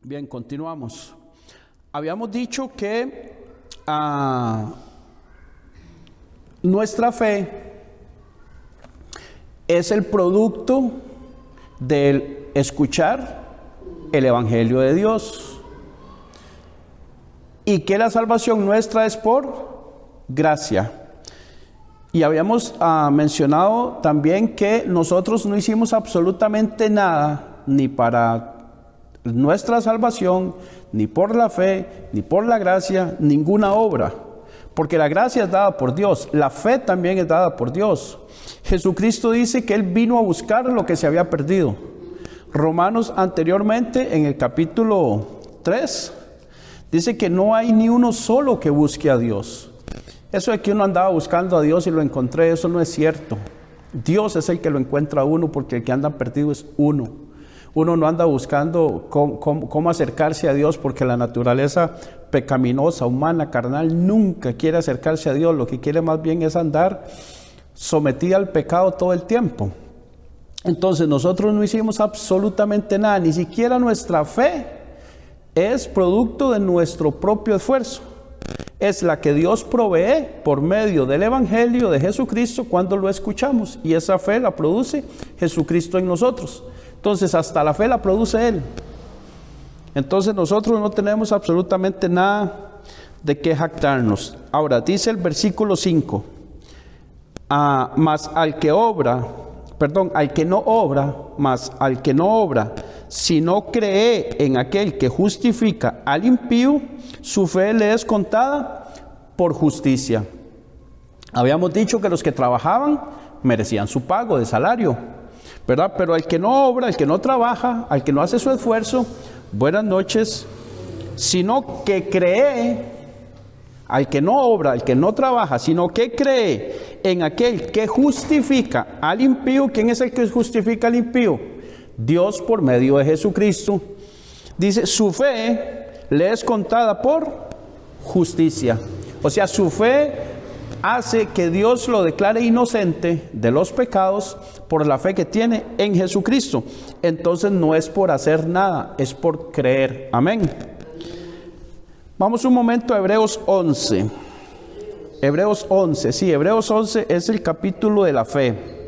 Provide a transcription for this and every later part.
Bien, continuamos. Habíamos dicho que nuestra fe es el producto del escuchar el Evangelio de Dios y que la salvación nuestra es por gracia. Y habíamos mencionado también que nosotros no hicimos absolutamente nada ni para nuestra salvación, ni por la fe, ni por la gracia, ninguna obra, porque la gracia es dada por Dios, la fe también es dada por Dios. Jesucristo dice que Él vino a buscar lo que se había perdido. Romanos anteriormente, en el capítulo 3, dice que no hay ni uno solo que busque a Dios. Eso de que uno andaba buscando a Dios y lo encontré, eso no es cierto. Dios es el que lo encuentra a uno, porque el que anda perdido es uno. Uno no anda buscando cómo acercarse a Dios, porque la naturaleza pecaminosa, humana, carnal, nunca quiere acercarse a Dios. Lo que quiere más bien es andar sometida al pecado todo el tiempo. Entonces nosotros no hicimos absolutamente nada, ni siquiera nuestra fe es producto de nuestro propio esfuerzo. Es la que Dios provee por medio del Evangelio de Jesucristo cuando lo escuchamos, y esa fe la produce Jesucristo en nosotros. Entonces hasta la fe la produce Él. Entonces nosotros no tenemos absolutamente nada de qué jactarnos. Ahora dice el versículo 5, mas al que no obra, mas al que no obra, si no cree en aquel que justifica al impío, su fe le es contada por justicia. Habíamos dicho que los que trabajaban merecían su pago de salario, ¿verdad? Pero al que no obra, al que no trabaja, al que no hace su esfuerzo, buenas noches, sino que cree, al que no obra, al que no trabaja, sino que cree en aquel que justifica al impío. ¿Quién es el que justifica al impío? Dios por medio de Jesucristo. Dice, su fe le es contada por justicia. O sea, su fe hace que Dios lo declare inocente de los pecados por la fe que tiene en Jesucristo. Entonces no es por hacer nada, es por creer. Amén. Vamos un momento a Hebreos 11. Hebreos 11, sí, Hebreos 11 es el capítulo de la fe.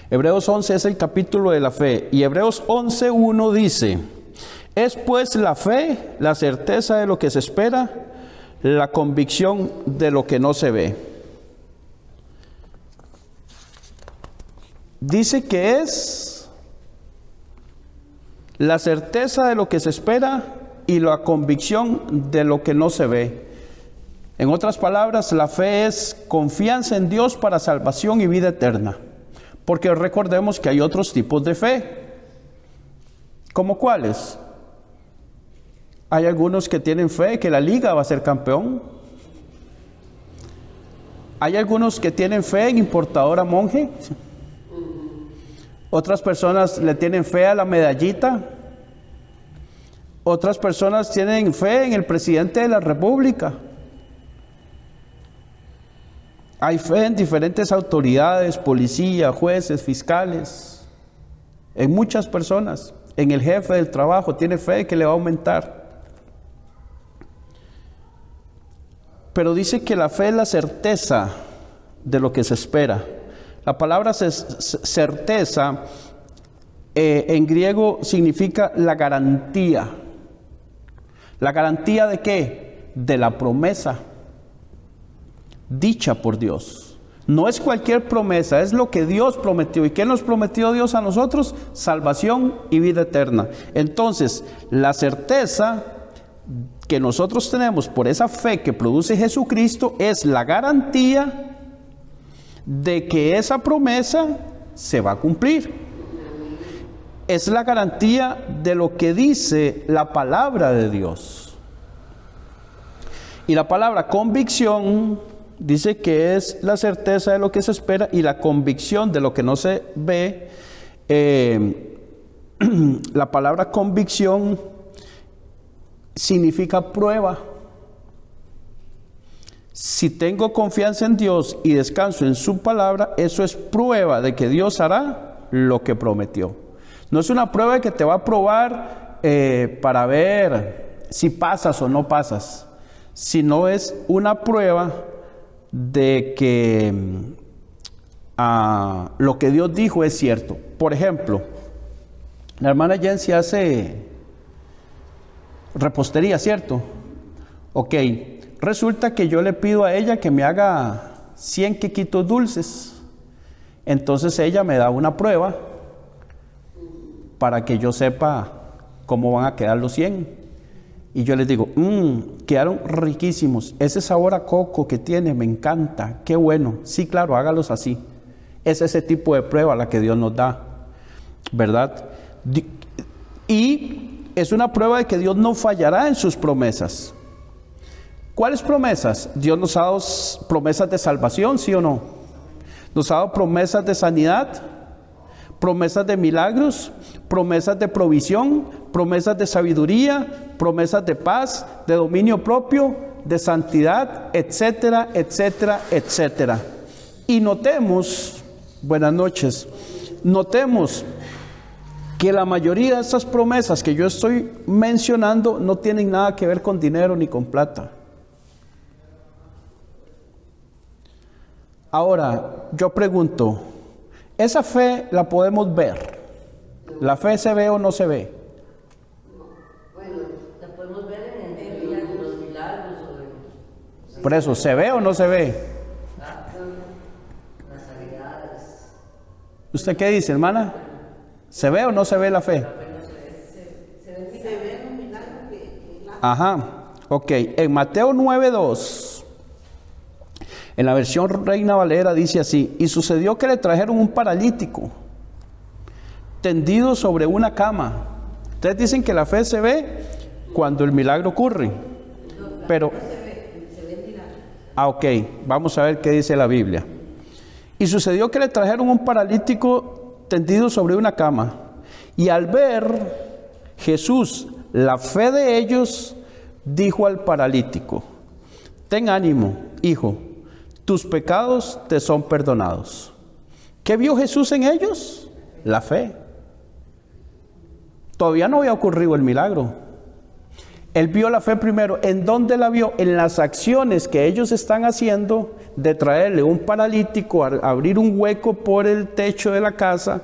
Hebreos 11 es el capítulo de la fe. Y Hebreos 11:1 dice, es pues la fe, la certeza de lo que se espera, la convicción de lo que no se ve. Dice que es la certeza de lo que se espera y la convicción de lo que no se ve. En otras palabras, la fe es confianza en Dios para salvación y vida eterna. Porque recordemos que hay otros tipos de fe. ¿Cómo cuáles? Hay algunos que tienen fe que la liga va a ser campeón. Hay algunos que tienen fe en importadora monje. Otras personas le tienen fe a la medallita. Otras personas tienen fe en el presidente de la República. Hay fe en diferentes autoridades, policía, jueces, fiscales. En muchas personas. En el jefe del trabajo tiene fe que le va a aumentar. Pero dice que la fe es la certeza de lo que se espera. La palabra certeza en griego significa la garantía. ¿La garantía de qué? De la promesa dicha por Dios. No es cualquier promesa, es lo que Dios prometió. ¿Y qué nos prometió Dios a nosotros? Salvación y vida eterna. Entonces, la certeza que nosotros tenemos por esa fe que produce Jesucristo es la garantía de que esa promesa se va a cumplir. Es la garantía de lo que dice la palabra de Dios. Y la palabra convicción dice que es la certeza de lo que se espera y la convicción de lo que no se ve. La palabra convicción significa prueba. Si tengo confianza en Dios y descanso en su palabra, eso es prueba de que Dios hará lo que prometió. No es una prueba que te va a probar para ver si pasas o no pasas, sino es una prueba de que lo que Dios dijo es cierto. Por ejemplo, la hermana Jensi hace repostería, ¿cierto? Ok, resulta que yo le pido a ella que me haga 100 quequitos dulces. Entonces ella me da una prueba para que yo sepa cómo van a quedar los 100. Y yo les digo, quedaron riquísimos. Ese sabor a coco que tiene me encanta, qué bueno. Sí, claro, hágalos así. Es ese tipo de prueba la que Dios nos da, ¿verdad? Y es una prueba de que Dios no fallará en sus promesas. ¿Cuáles promesas? Dios nos ha dado promesas de salvación, ¿sí o no? Nos ha dado promesas de sanidad, promesas de milagros, promesas de provisión, promesas de sabiduría, promesas de paz, de dominio propio, de santidad, etcétera, etcétera, etcétera. Y notemos, buenas noches, notemos que la mayoría de estas promesas que yo estoy mencionando no tienen nada que ver con dinero ni con plata. Ahora, yo pregunto, ¿esa fe la podemos ver? ¿La fe se ve o no se ve? Bueno, la podemos ver en los milagros. Por eso, ¿se ve o no se ve? Las sanidades. ¿Usted qué dice, hermana? ¿Se ve o no se ve la fe? Se ve un milagro Ajá, ok. En Mateo 9:2, en la versión Reina Valera dice así: y sucedió que le trajeron un paralítico tendido sobre una cama. Ustedes dicen que la fe se ve cuando el milagro ocurre, pero ok, vamos a ver qué dice la Biblia. Y sucedió que le trajeron un paralítico tendido sobre una cama, y al ver Jesús la fe de ellos, dijo al paralítico: ten ánimo, hijo, tus pecados te son perdonados. ¿Qué vio Jesús en ellos? La fe. Todavía no había ocurrido el milagro. Él vio la fe primero. ¿En dónde la vio? En las acciones que ellos están haciendo de traerle un paralítico, abrir un hueco por el techo de la casa,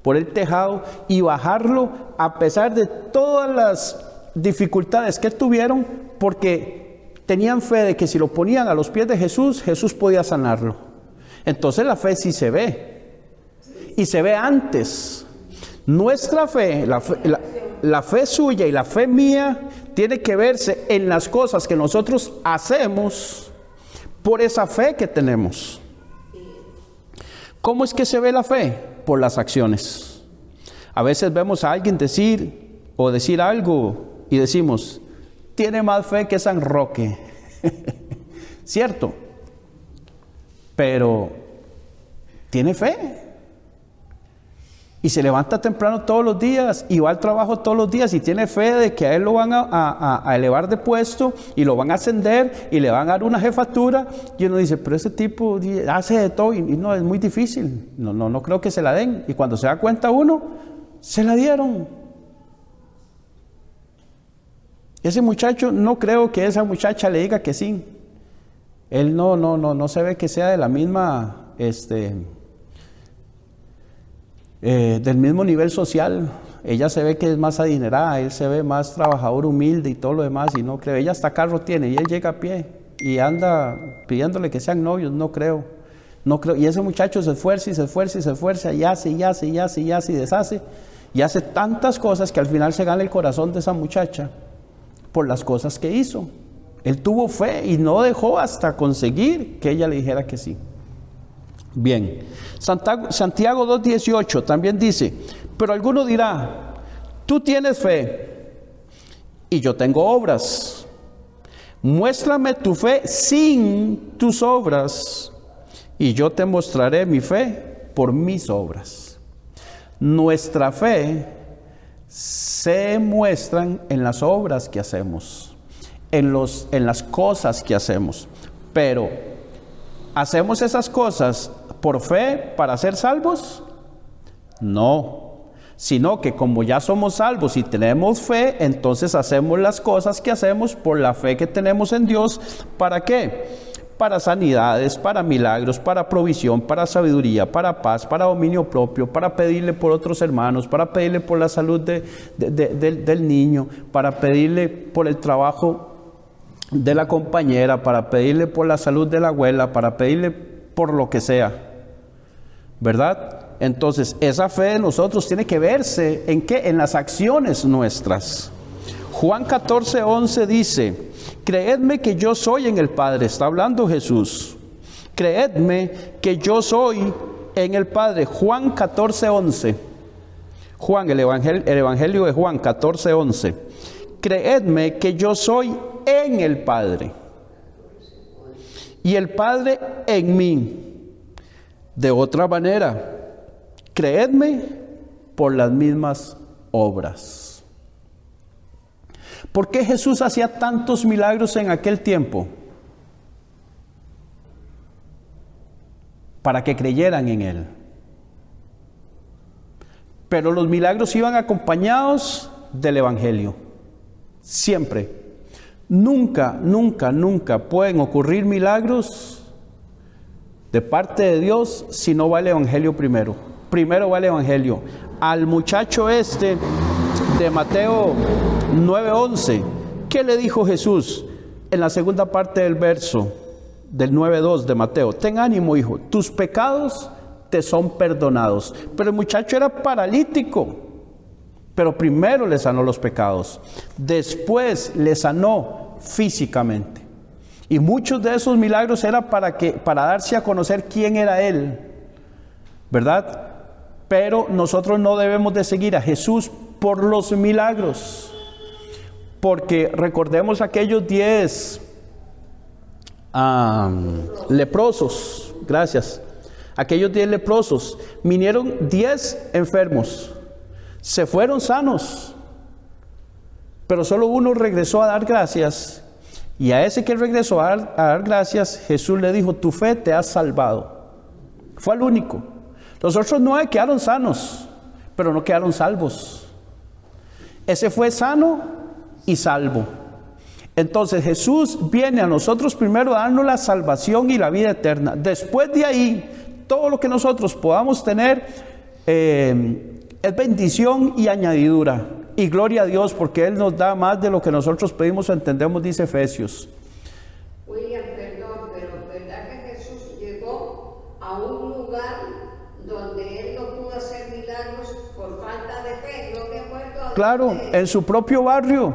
por el tejado, y bajarlo a pesar de todas las dificultades que tuvieron, porque tenían fe de que si lo ponían a los pies de Jesús, Jesús podía sanarlo. Entonces la fe sí se ve. Y se ve antes. Nuestra fe, la fe suya y la fe mía, tiene que verse en las cosas que nosotros hacemos por esa fe que tenemos. ¿Cómo es que se ve la fe? Por las acciones. A veces vemos a alguien decir algo y decimos: tiene más fe que San Roque. ¿Cierto? Pero tiene fe. Y se levanta temprano todos los días y va al trabajo todos los días y tiene fe de que a él lo van a elevar de puesto y lo van a ascender y le van a dar una jefatura. Y uno dice: pero ese tipo hace de todo y no, es muy difícil. No creo que se la den. Y cuando se da cuenta uno, se la dieron. Ese muchacho, no creo que esa muchacha le diga que sí. Él no se ve que sea de la misma, del mismo nivel social. Ella se ve que es más adinerada, él se ve más trabajador humilde y todo lo demás, y no creo. Ella hasta carro tiene y él llega a pie y anda pidiéndole que sean novios. No creo. Y ese muchacho se esfuerza y se esfuerza y se esfuerza y hace y hace y hace y hace y deshace y hace tantas cosas que al final se gana el corazón de esa muchacha por las cosas que hizo. Él tuvo fe y no dejó hasta conseguir que ella le dijera que sí. Bien, Santiago 2:18 también dice: pero alguno dirá, tú tienes fe y yo tengo obras. Muéstrame tu fe sin tus obras y yo te mostraré mi fe por mis obras. Nuestra fe se muestran en las obras que hacemos, en las cosas que hacemos. Pero ¿hacemos esas cosas por fe para ser salvos? No. sino que como ya somos salvos y tenemos fe, entonces hacemos las cosas que hacemos por la fe que tenemos en Dios. ¿Para qué? Para sanidades, para milagros, para provisión, para sabiduría, para paz, para dominio propio, para pedirle por otros hermanos, para pedirle por la salud del niño, para pedirle por el trabajo de la compañera, para pedirle por la salud de la abuela, para pedirle por lo que sea, ¿verdad? Entonces, esa fe de nosotros tiene que verse ¿en qué? En las acciones nuestras. Juan 14:11 dice: creedme que yo soy en el Padre. Está hablando Jesús. Creedme que yo soy en el Padre. Juan 14:11. Juan, el Evangelio de Juan 14:11. Creedme que yo soy en el Padre y el Padre en mí. De otra manera, creedme por las mismas obras. ¿Por qué Jesús hacía tantos milagros en aquel tiempo? Para que creyeran en Él. Pero los milagros iban acompañados del Evangelio. Siempre. Nunca, nunca, nunca pueden ocurrir milagros de parte de Dios si no va el Evangelio primero. Primero va el Evangelio. Al muchacho de Mateo 9:11, ¿qué le dijo Jesús en la segunda parte del verso del 9:2 de Mateo? Ten ánimo, hijo, tus pecados te son perdonados. Pero el muchacho era paralítico, pero primero le sanó los pecados, después le sanó físicamente. Y muchos de esos milagros era para darse a conocer quién era Él, ¿verdad? Pero nosotros no debemos de seguir a Jesús por los milagros, porque recordemos aquellos 10 leprosos, gracias, aquellos 10 leprosos, vinieron 10 enfermos, se fueron sanos, pero solo uno regresó a dar gracias, y a ese que regresó a dar gracias, Jesús le dijo: tu fe te ha salvado. Fue el único. Los otros 9 quedaron sanos, pero no quedaron salvos. Ese fue sano y salvo. Entonces Jesús viene a nosotros primero a darnos la salvación y la vida eterna. Después de ahí, todo lo que nosotros podamos tener es bendición y añadidura. Y gloria a Dios, porque Él nos da más de lo que nosotros pedimos o entendemos, dice Efesios. William, perdón, pero ¿verdad que Jesús llegó a un lugar donde Él no pudo hacer milagros por falta de fe? ¿No me acuerdo? Claro, en su propio barrio.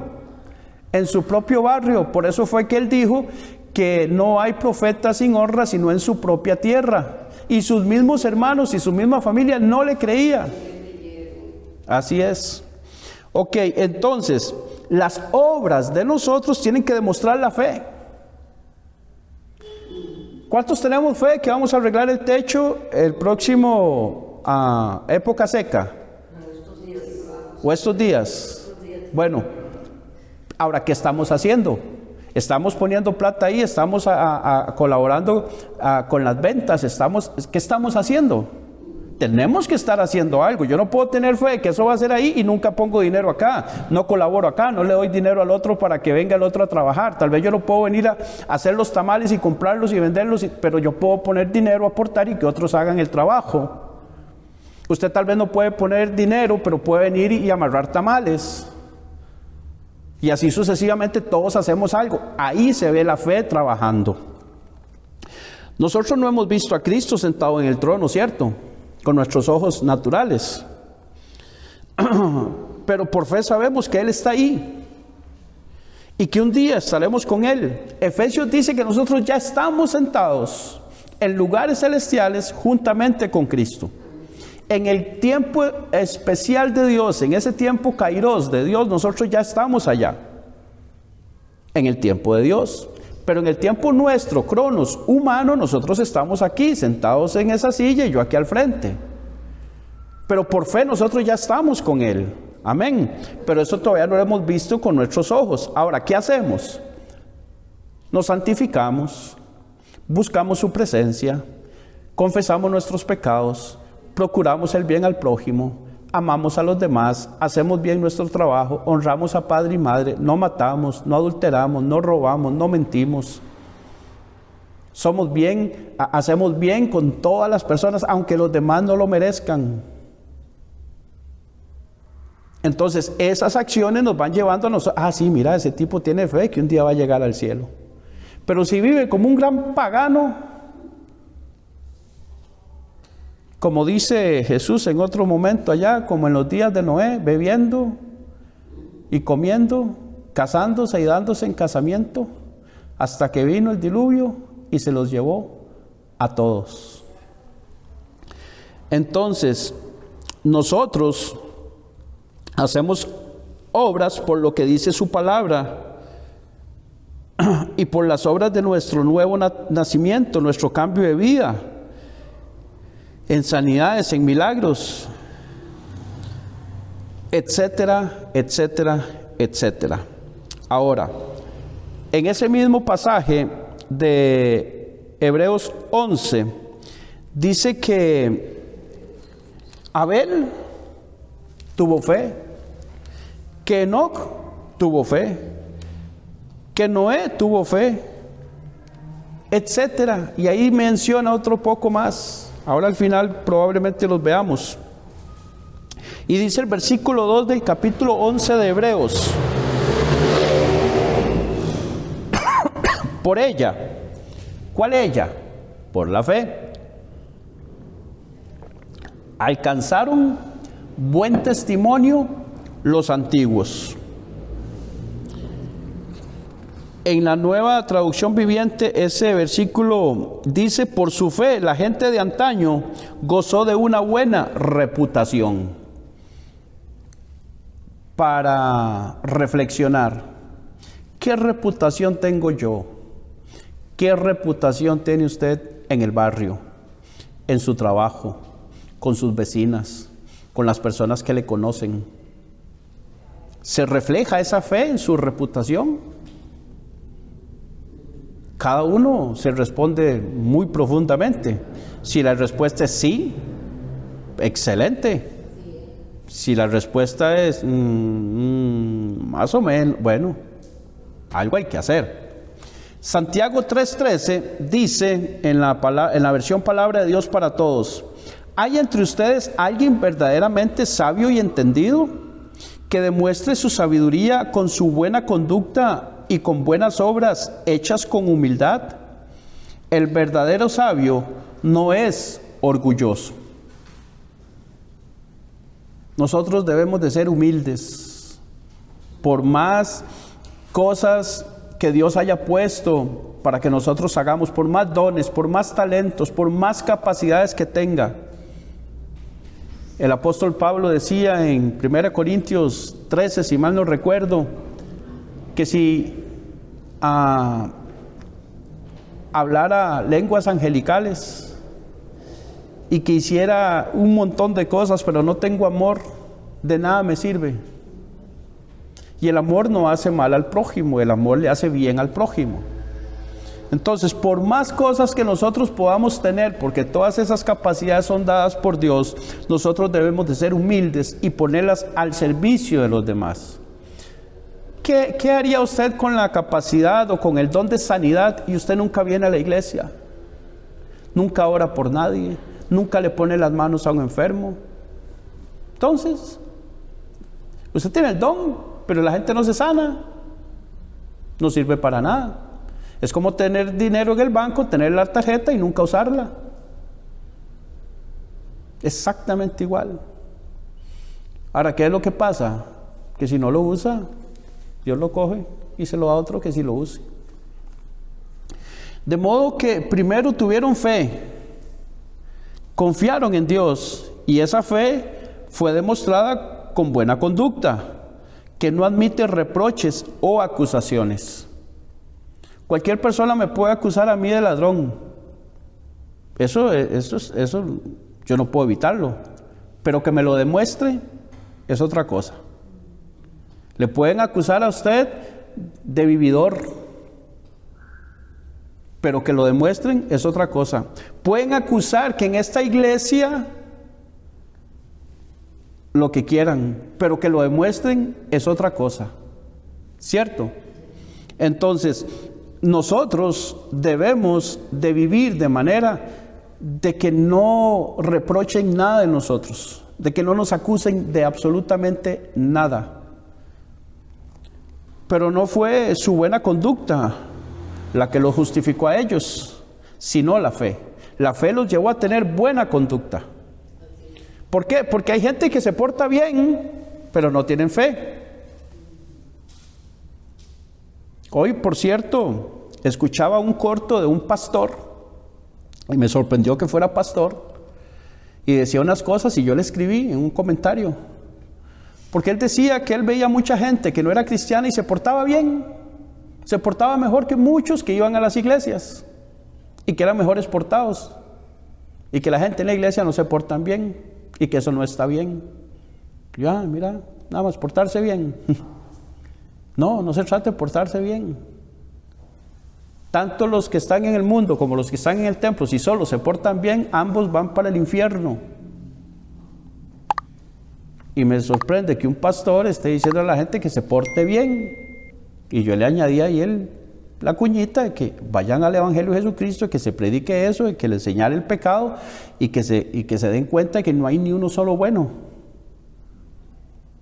En su propio barrio. Por eso fue que Él dijo que no hay profeta sin honra sino en su propia tierra. Y sus mismos hermanos y su misma familia no le creían. Así es. Ok, entonces, las obras de nosotros tienen que demostrar la fe. ¿Cuántos tenemos fe que vamos a arreglar el techo el próximo época seca? ¿O estos días? Bueno, ahora, ¿qué estamos haciendo? Estamos poniendo plata ahí, estamos colaborando con las ventas, ¿qué estamos haciendo? Tenemos que estar haciendo algo. Yo no puedo tener fe que eso va a ser ahí y nunca pongo dinero acá, no colaboro acá, no le doy dinero al otro para que venga el otro a trabajar. Tal vez yo no puedo venir a hacer los tamales y comprarlos y venderlos, pero yo puedo poner dinero, aportar y que otros hagan el trabajo. Usted tal vez no puede poner dinero, pero puede venir y amarrar tamales. Y así sucesivamente todos hacemos algo. Ahí se ve la fe trabajando. Nosotros no hemos visto a Cristo sentado en el trono, ¿cierto? Con nuestros ojos naturales. Pero por fe sabemos que Él está ahí. Y que un día estaremos con Él. Efesios dice que nosotros ya estamos sentados en lugares celestiales juntamente con Cristo. En el tiempo especial de Dios, en ese tiempo kairos de Dios, nosotros ya estamos allá. En el tiempo de Dios. Pero en el tiempo nuestro, cronos, humano, nosotros estamos aquí, sentados en esa silla y yo aquí al frente. Pero por fe nosotros ya estamos con Él. Amén. Pero eso todavía no lo hemos visto con nuestros ojos. Ahora, ¿qué hacemos? Nos santificamos, buscamos su presencia, confesamos nuestros pecados, procuramos el bien al prójimo, amamos a los demás, hacemos bien nuestro trabajo, honramos a padre y madre, no matamos, no adulteramos, no robamos, no mentimos. Somos bien, hacemos bien con todas las personas, aunque los demás no lo merezcan. Entonces, esas acciones nos van llevando a nosotros, sí, mira, ese tipo tiene fe que un día va a llegar al cielo. Pero si vive como un gran pagano, como dice Jesús en otro momento allá, como en los días de Noé, bebiendo y comiendo, casándose y dándose en casamiento, hasta que vino el diluvio y se los llevó a todos. Entonces, nosotros hacemos obras por lo que dice su palabra y por las obras de nuestro nuevo nacimiento, nuestro cambio de vida, en sanidades, en milagros, etcétera, etcétera, etcétera. Ahora, en ese mismo pasaje de Hebreos 11, dice que Abel tuvo fe, que Enoc tuvo fe, que Noé tuvo fe, etcétera. Y ahí menciona otro poco más. Ahora al final probablemente los veamos. Y dice el versículo 2 del capítulo 11 de Hebreos: por ella. ¿Cuál ella? Por la fe. Alcanzaron buen testimonio los antiguos. En la Nueva Traducción Viviente, ese versículo dice: por su fe, la gente de antaño gozó de una buena reputación. Para reflexionar, ¿qué reputación tengo yo? ¿Qué reputación tiene usted en el barrio, en su trabajo, con sus vecinas, con las personas que le conocen? ¿Se refleja esa fe en su reputación? Cada uno se responde muy profundamente. Si la respuesta es sí, excelente. Si la respuesta es más o menos, bueno, algo hay que hacer. Santiago 3:13 dice en la versión Palabra de Dios para Todos: ¿hay entre ustedes alguien verdaderamente sabio y entendido, que demuestre su sabiduría con su buena conducta y con buenas obras hechas con humildad? El verdadero sabio no es orgulloso. Nosotros debemos de ser humildes. Por más cosas que Dios haya puesto para que nosotros hagamos, por más dones, por más talentos, por más capacidades que tenga. El apóstol Pablo decía en 1 Corintios 13, si mal no recuerdo, que si hablara lenguas angelicales y que hiciera un montón de cosas, pero no tengo amor, de nada me sirve. Y el amor no hace mal al prójimo, el amor le hace bien al prójimo. Entonces, por más cosas que nosotros podamos tener, porque todas esas capacidades son dadas por Dios, nosotros debemos de ser humildes y ponerlas al servicio de los demás. ¿Qué haría usted con la capacidad o con el don de sanidad y usted nunca viene a la iglesia? Nunca ora por nadie, nunca le pone las manos a un enfermo. Entonces, usted tiene el don, pero la gente no se sana, no sirve para nada. Es como tener dinero en el banco, tener la tarjeta y nunca usarla. Exactamente igual. Ahora, ¿qué es lo que pasa? Que si no lo usa, Dios lo coge y se lo da a otro que sí lo use. De modo que primero tuvieron fe, confiaron en Dios, y esa fe fue demostrada con buena conducta, que no admite reproches o acusaciones. Cualquier persona me puede acusar a mí de ladrón. Eso yo no puedo evitarlo, pero que me lo demuestre es otra cosa. Le pueden acusar a usted de vividor, pero que lo demuestren es otra cosa. Pueden acusar que en esta iglesia lo que quieran, pero que lo demuestren es otra cosa, ¿cierto? Entonces, nosotros debemos de vivir de manera de que no reprochen nada de nosotros, de que no nos acusen de absolutamente nada. Pero no fue su buena conducta la que los justificó a ellos, sino la fe. La fe los llevó a tener buena conducta. ¿Por qué? Porque hay gente que se porta bien, pero no tienen fe. Hoy, por cierto, escuchaba un corto de un pastor, y me sorprendió que fuera pastor, y decía unas cosas, y yo le escribí en un comentario, porque él decía que él veía mucha gente que no era cristiana y se portaba bien, se portaba mejor que muchos que iban a las iglesias, y que eran mejores portados, y que la gente en la iglesia no se portan bien, y que eso no está bien. Ya, mira, nada más portarse bien. No, no se trata de portarse bien. Tanto los que están en el mundo como los que están en el templo, si solo se portan bien, ambos van para el infierno. Y me sorprende que un pastor esté diciendo a la gente que se porte bien. Y yo le añadí ahí la cuñita de que vayan al Evangelio de Jesucristo, que se predique eso, y que le señale el pecado, y que se den cuenta de que no hay ni uno solo bueno.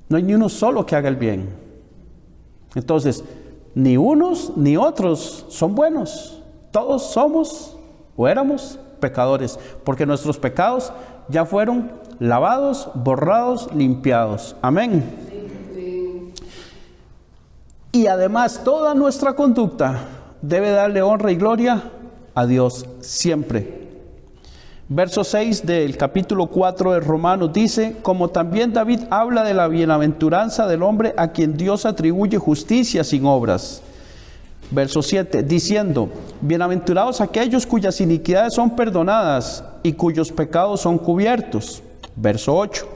No hay ni uno solo que haga el bien. Entonces, ni unos ni otros son buenos. Todos somos o éramos pecadores, porque nuestros pecados ya fueron lavados, borrados, limpiados. Amén. Y además, toda nuestra conducta debe darle honra y gloria a Dios siempre. Verso 6 del capítulo 4 de Romanos dice: como también David habla de la bienaventuranza del hombre a quien Dios atribuye justicia sin obras. Verso 7, diciendo: bienaventurados aquellos cuyas iniquidades son perdonadas y cuyos pecados son cubiertos. Verso 8,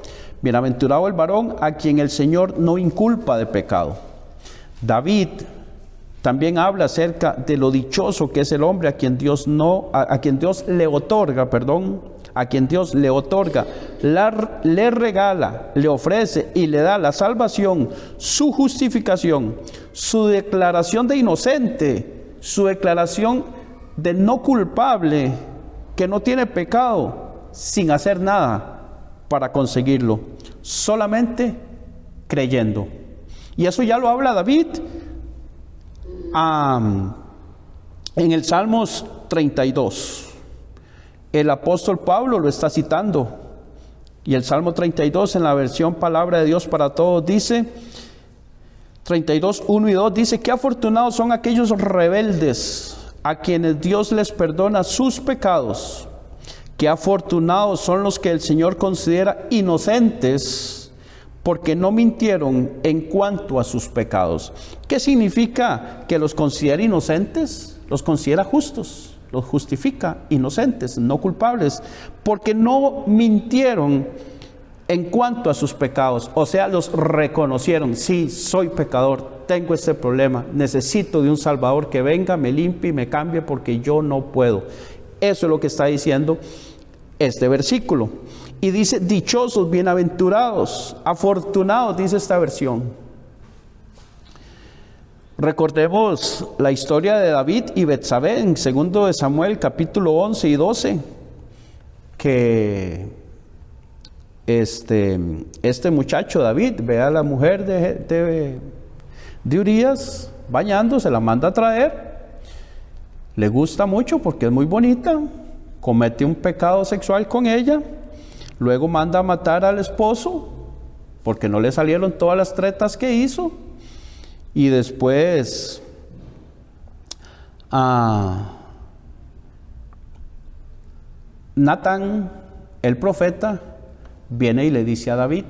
bienaventurado el varón a quien el Señor no inculpa de pecado. David también habla acerca de lo dichoso que es el hombre a quien Dios le otorga, le regala, le ofrece y le da la salvación, su justificación, su declaración de inocente, su declaración de no culpable, que no tiene pecado, sin hacer nada para conseguirlo, solamente creyendo. Y eso ya lo habla David en el Salmos 32. El apóstol Pablo lo está citando. Y el Salmo 32 en la versión Palabra de Dios para Todos dice, 32, 1 y 2 dice: qué afortunados son aquellos rebeldes a quienes Dios les perdona sus pecados. Qué afortunados son los que el Señor considera inocentes, porque no mintieron en cuanto a sus pecados. ¿Qué significa que los considera inocentes? Los considera justos, los justifica inocentes, no culpables, porque no mintieron en cuanto a sus pecados. O sea, los reconocieron: sí, soy pecador, tengo este problema, necesito de un Salvador que venga, me limpie y me cambie porque yo no puedo. Eso es lo que está diciendo este versículo. Y dice: dichosos, bienaventurados, afortunados, dice esta versión. Recordemos la historia de David y Betsabé en 2 de Samuel capítulo 11 y 12, que este muchacho David ve a la mujer de Urías bañándose, la manda a traer, le gusta mucho porque es muy bonita, comete un pecado sexual con ella. Luego manda a matar al esposo porque no le salieron todas las tretas que hizo. Y después Natán, el profeta, viene y le dice a David: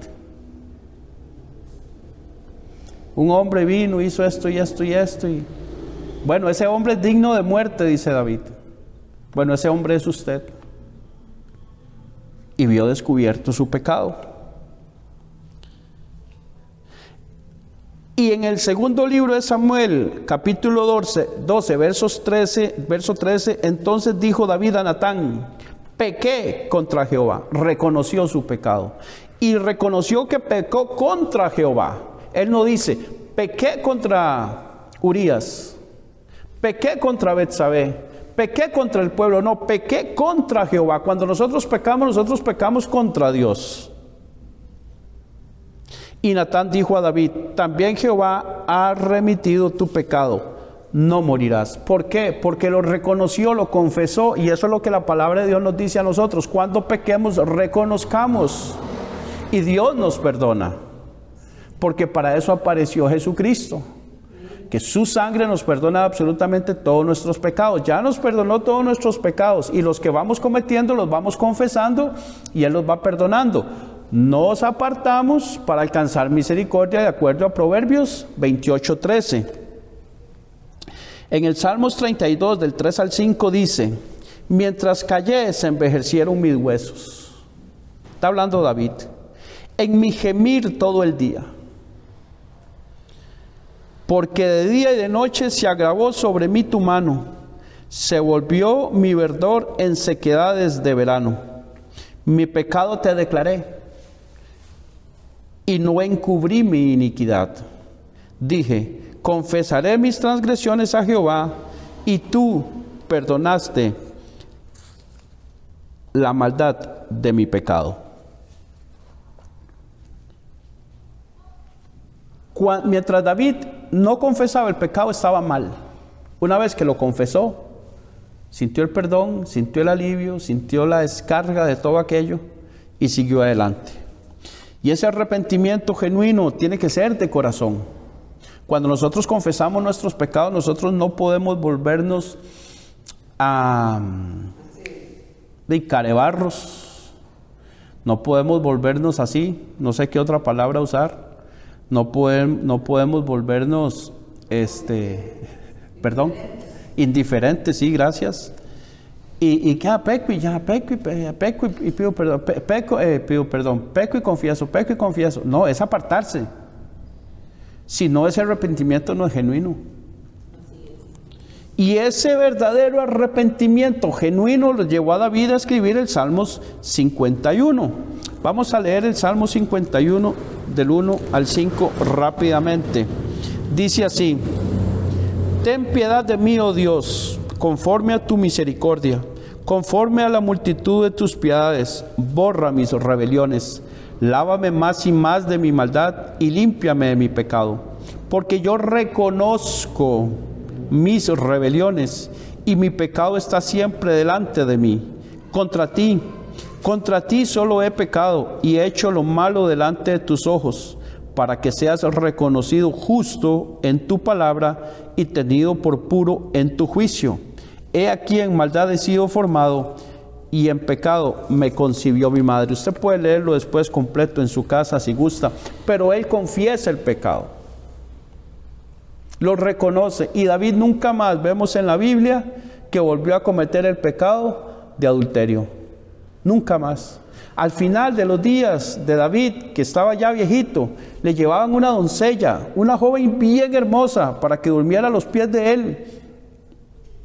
un hombre vino, hizo esto y esto y esto. Y bueno, ese hombre es digno de muerte, dice David. Bueno, ese hombre es usted. Y vio descubierto su pecado. Y en el segundo libro de Samuel, capítulo 12, verso 13, entonces dijo David a Natán: pequé contra Jehová. Reconoció su pecado. y reconoció que pecó contra Jehová. Él no dice, pequé contra Urías, pequé contra Betsabé, pequé contra el pueblo. No, pequé contra Jehová. Cuando nosotros pecamos contra Dios. Y Natán dijo a David, también Jehová ha remitido tu pecado, no morirás. ¿Por qué? Porque lo reconoció, lo confesó, y eso es lo que la palabra de Dios nos dice a nosotros. Cuando pequemos, reconozcamos, y Dios nos perdona, porque para eso apareció Jesucristo, que su sangre nos perdona absolutamente todos nuestros pecados. Ya nos perdonó todos nuestros pecados, y los que vamos cometiendo los vamos confesando, y Él los va perdonando. Nos apartamos para alcanzar misericordia, de acuerdo a Proverbios 28:13. En el Salmos 32, del 3 al 5 dice, mientras callé se envejecieron mis huesos. Está hablando David. En mi gemir todo el día. Porque de día y de noche se agravó sobre mí tu mano. Se volvió mi verdor en sequedades de verano. Mi pecado te declaré, y no encubrí mi iniquidad. Dije, confesaré mis transgresiones a Jehová, y tú perdonaste la maldad de mi pecado. Mientras David no confesaba el pecado, estaba mal. Una vez que lo confesó, sintió el perdón, sintió el alivio, sintió la descarga de todo aquello y siguió adelante. Y ese arrepentimiento genuino tiene que ser de corazón. Cuando nosotros confesamos nuestros pecados, nosotros no podemos volvernos de carebarros. No podemos volvernos así, no sé qué otra palabra usar. No podemos volvernos, indiferentes, sí, gracias. Y que peco y pido perdón, peco y confieso. No, es apartarse. Si no, ese arrepentimiento no es genuino. Y ese verdadero arrepentimiento genuino lo llevó a David a escribir el Salmos 51. Vamos a leer el Salmo 51 del 1 al 5 rápidamente. Dice así: ten piedad de mí, oh Dios, conforme a tu misericordia, conforme a la multitud de tus piedades, borra mis rebeliones, lávame más y más de mi maldad y límpiame de mi pecado, porque yo reconozco mis rebeliones y mi pecado está siempre delante de mí. Contra ti solo he pecado y he hecho lo malo delante de tus ojos, para que seas reconocido justo en tu palabra y tenido por puro en tu juicio. He aquí en maldad he sido formado, y en pecado me concibió mi madre. Usted puede leerlo después completo en su casa si gusta, pero él confiesa el pecado, lo reconoce, y David nunca más vemos en la Biblia que volvió a cometer el pecado de adulterio. Nunca más. Al final de los días de David, que estaba ya viejito, le llevaban una doncella, una joven bien hermosa, para que durmiera a los pies de él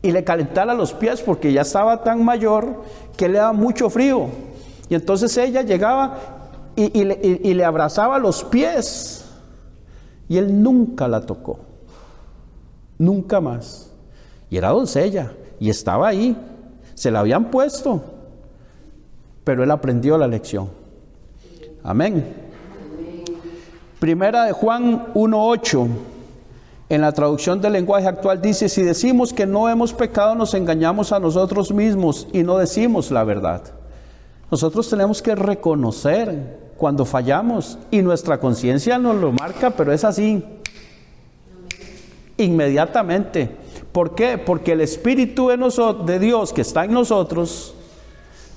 y le calentara los pies, porque ya estaba tan mayor que le daba mucho frío. Y entonces ella llegaba y le abrazaba los pies, y él nunca la tocó, nunca más. Y era doncella y estaba ahí, se la habían puesto, pero él aprendió la lección. Amén. Primera de Juan 1:8, en la traducción del lenguaje actual dice: si decimos que no hemos pecado, nos engañamos a nosotros mismos y no decimos la verdad. Nosotros tenemos que reconocer cuando fallamos, y nuestra conciencia nos lo marca, pero es así, inmediatamente. ¿Por qué? Porque el Espíritu de Dios que está en nosotros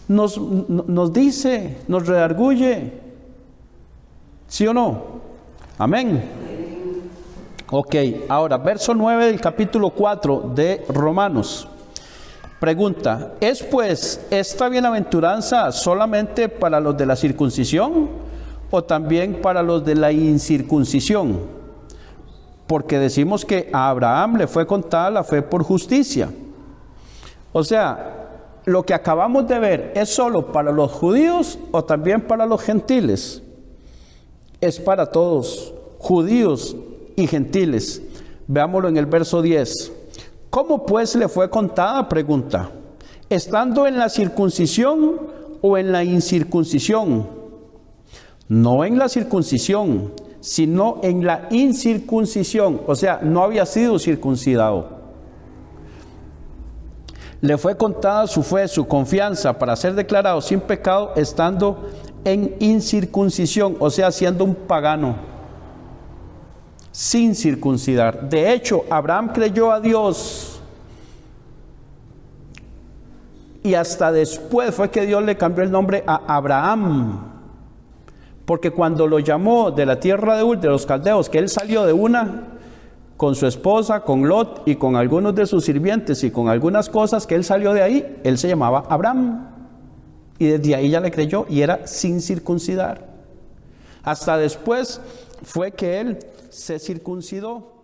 nos dice, nos redarguye. ¿Sí o no? Amén. Ok, ahora verso 9 del capítulo 4 de Romanos. Pregunta: ¿es pues esta bienaventuranza solamente para los de la circuncisión o también para los de la incircuncisión? Porque decimos que a Abraham le fue contada la fe por justicia. O sea, lo que acabamos de ver, ¿es solo para los judíos o también para los gentiles? es para todos, judíos y gentiles. Veámoslo en el verso 10. ¿Cómo pues le fue contada? Pregunta. ¿Estando en la circuncisión o en la incircuncisión? No en la circuncisión, sino en la incircuncisión. O sea, no había sido circuncidado. Le fue contada su fe, su confianza para ser declarado sin pecado estando en incircuncisión, o sea, siendo un pagano, sin circuncidar. De hecho, Abraham creyó a Dios y hasta después fue que Dios le cambió el nombre a Abraham, porque cuando lo llamó de la tierra de Ur, de los caldeos, que él salió de una con su esposa, con Lot y con algunos de sus sirvientes y con algunas cosas que él salió de ahí, él se llamaba Abraham. Y desde ahí ya le creyó y era sin circuncidar. Hasta después fue que él se circuncidó.